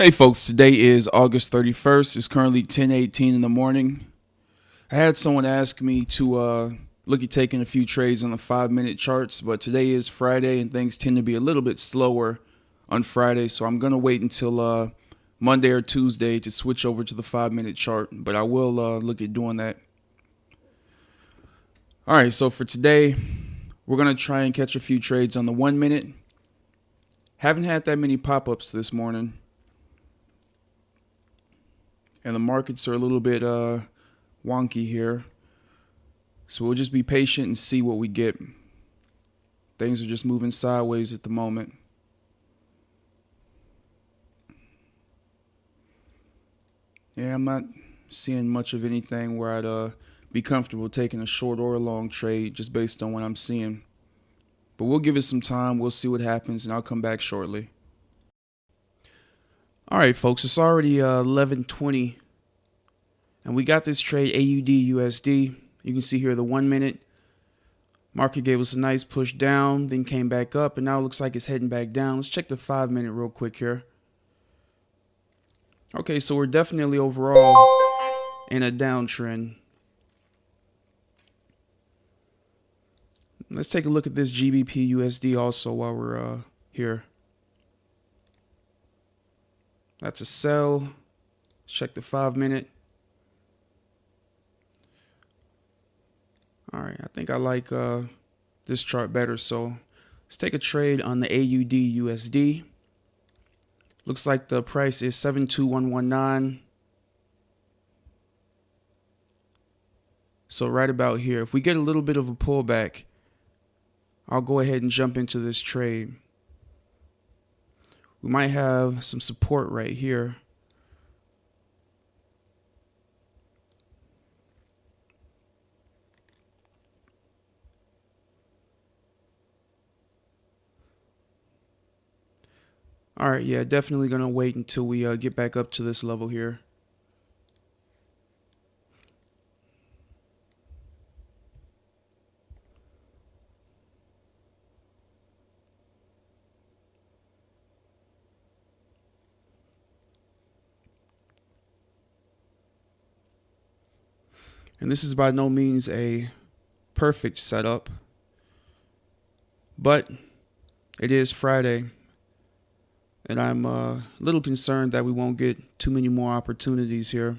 Hey folks, today is August 31st. It's currently 10:18 in the morning. I had someone ask me to look at taking a few trades on the 5-minute charts, but today is Friday and things tend to be a little bit slower on Friday, so I'm going to wait until Monday or Tuesday to switch over to the 5-minute chart, but I will look at doing that. All right, so for today, we're going to try and catch a few trades on the 1 minute. Haven't had that many pop-ups this morning, and the markets are a little bit wonky here, so we'll just be patient and see what we get. Things are just moving sideways at the moment. Yeah, I'm not seeing much of anything where I'd be comfortable taking a short or a long trade just based on what I'm seeing. But we'll give it some time. We'll see what happens, and I'll come back shortly. All right, folks, it's already 11:20, and we got this trade AUD USD. You can see here the 1 minute. Market gave us a nice push down, then came back up, and now it looks like it's heading back down. Let's check the 5-minute real quick here. Okay, so we're definitely overall in a downtrend. Let's take a look at this GBP USD also while we're here. That's a sell. Let's check the 5-minute. All right, I think I like this chart better, so let's take a trade on the AUD USD. Looks like the price is 72119. So right about here. If we get a little bit of a pullback, I'll go ahead and jump into this trade. We might have some support right here. All right, yeah, definitely going to wait until we get back up to this level here. And this is by no means a perfect setup, but it is Friday, and I'm a little concerned that we won't get too many more opportunities here.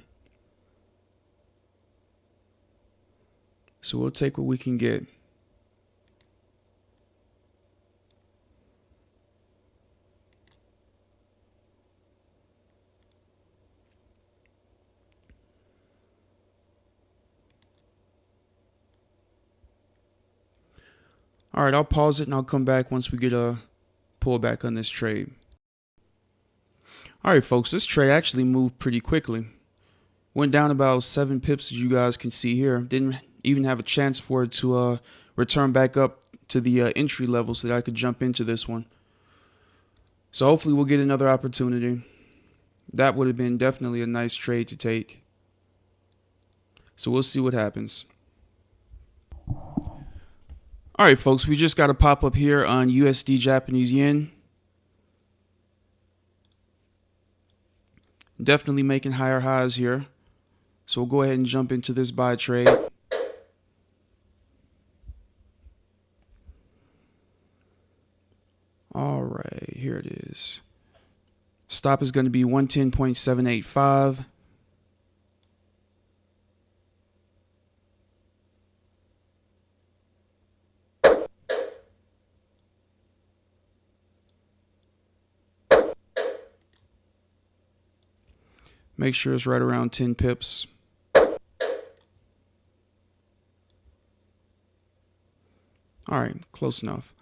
So we'll take what we can get. All right, I'll pause it and I'll come back once we get a pullback on this trade. All right, folks, this trade actually moved pretty quickly. Went down about 7 pips, as you guys can see here. Didn't even have a chance for it to return back up to the entry level so that I could jump into this one. So hopefully we'll get another opportunity. That would have been definitely a nice trade to take. So we'll see what happens. All right, folks, we just got a pop up here on USD Japanese yen. Definitely making higher highs here. So we'll go ahead and jump into this buy trade. All right, here it is. Stop is going to be 110.785. Make sure it's right around 10 pips. All right, close enough.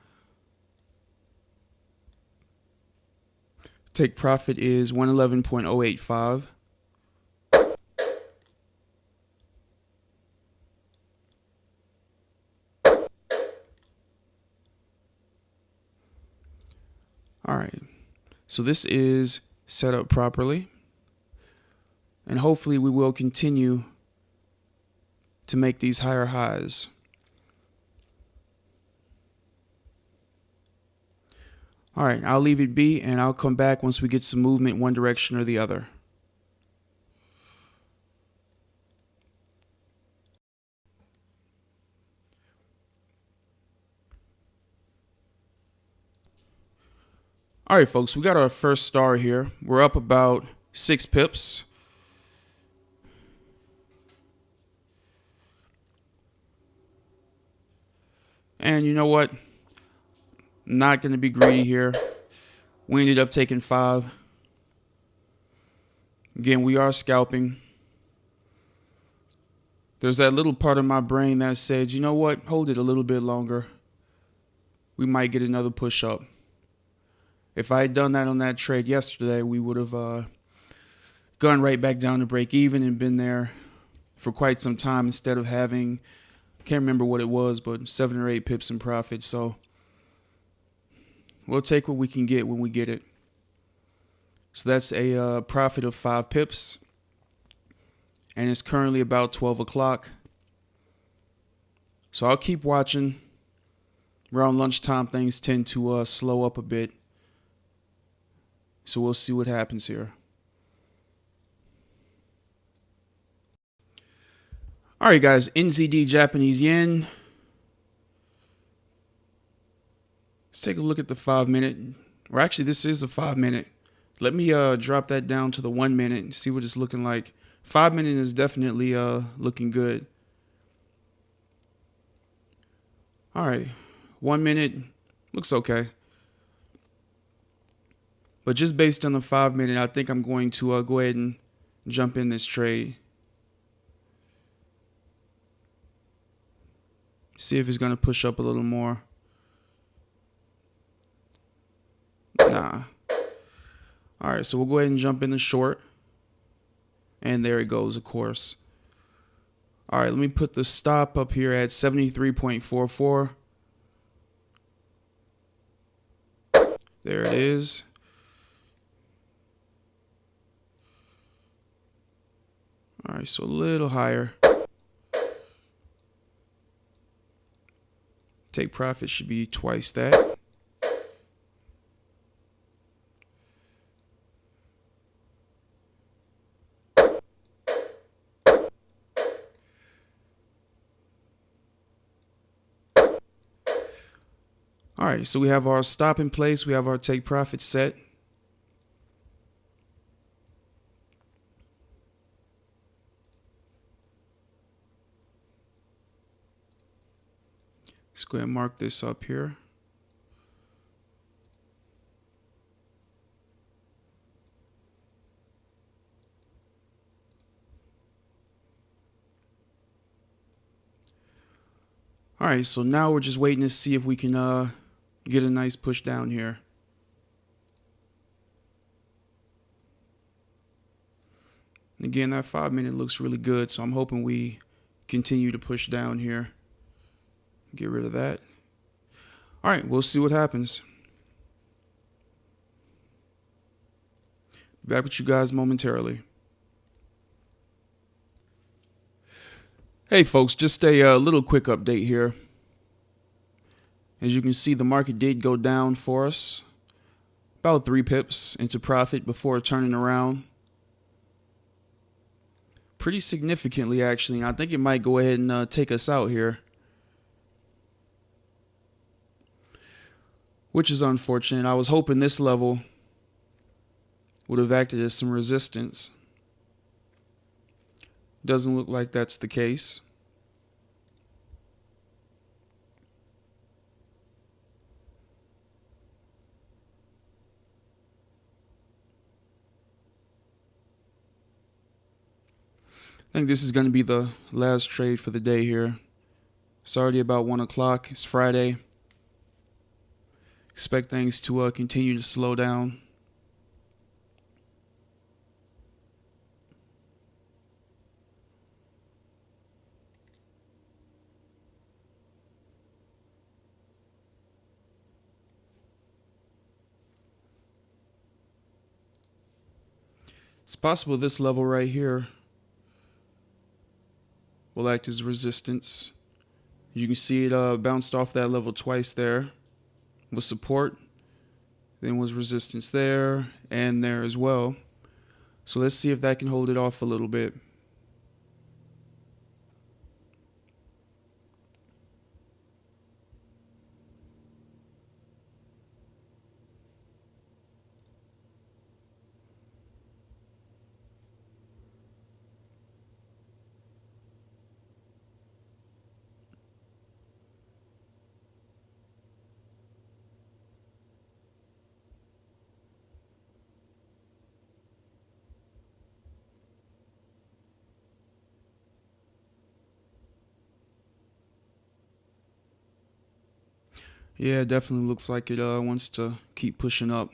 Take profit is 111.085. All right, so this is set up properly. And hopefully we will continue to make these higher highs. All right, I'll leave it be and I'll come back once we get some movement one direction or the other. All right, folks, we got our first star here. We're up about 6 pips. And you know what? Not going to be greedy here. We ended up taking 5. Again, we are scalping. There's that little part of my brain that said, you know what? Hold it a little bit longer. We might get another push up. If I had done that on that trade yesterday, we would have gone right back down to break even and been there for quite some time instead of having, can't remember what it was, but 7 or 8 pips in profit. So we'll take what we can get when we get it. So that's a profit of 5 pips. And it's currently about 12 o'clock. So I'll keep watching. Around lunchtime, things tend to slow up a bit. So we'll see what happens here. All right, guys, NZD Japanese yen. Let's take a look at the 5-minute. Or actually, this is a 5-minute. Let me drop that down to the 1 minute and see what it's looking like. 5-minute is definitely looking good. All right, 1 minute looks okay. But just based on the 5-minute, I think I'm going to go ahead and jump in this trade. See if it's going to push up a little more. Nah. All right, so we'll go ahead and jump in the short. And there it goes, of course. All right, let me put the stop up here at 73.44. There it is. All right, so a little higher. Take profit should be twice that. All right, so we have our stop in place. We have our take profit set. Let's go ahead and mark this up here. All right, so now we're just waiting to see if we can get a nice push down here. Again, that 5-minute looks really good, so I'm hoping we continue to push down here. Get rid of that. All right, we'll see what happens. Back with you guys momentarily. Hey folks, just a little quick update here. As you can see, the market did go down for us. About 3 pips into profit before turning around. Pretty significantly, actually. I think it might go ahead and take us out here. Which is unfortunate. I was hoping this level would have acted as some resistance. Doesn't look like that's the case. I think this is going to be the last trade for the day here. It's already about 1 o'clock. It's Friday. Expect things to continue to slow down. It's possible this level right here will act as resistance. You can see it bounced off that level twice there with support. Then was resistance there and there as well. So let's see if that can hold it off a little bit. Yeah, it definitely looks like it wants to keep pushing up.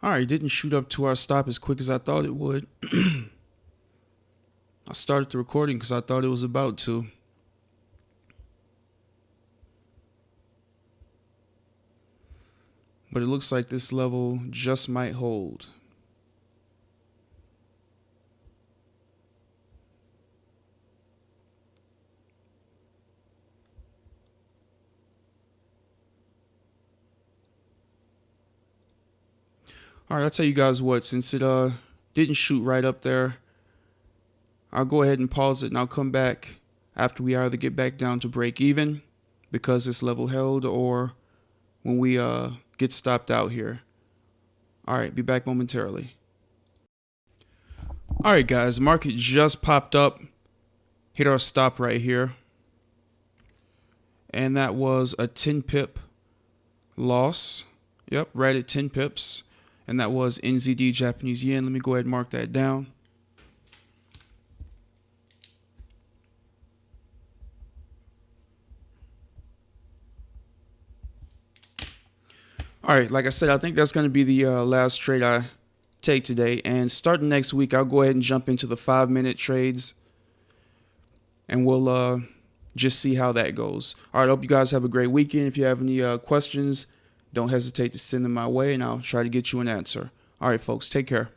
All right, didn't shoot up to our stop as quick as I thought it would. I started the recording because I thought it was about to. But it looks like this level just might hold. All right, I'll tell you guys what, since it didn't shoot right up there, I'll go ahead and pause it and I'll come back after we either get back down to break even because this level held, or when we get stopped out here. All right, be back momentarily. All right, guys, the market just popped up, hit our stop right here, and that was a 10 pip loss. Yep, right at 10 pips, and that was NZD Japanese yen. Let me go ahead and mark that down. All right, like I said, I think that's going to be the last trade I take today. And starting next week, I'll go ahead and jump into the 5-minute trades, and we'll just see how that goes. All right, I hope you guys have a great weekend. If you have any questions, don't hesitate to send them my way, and I'll try to get you an answer. All right, folks, take care.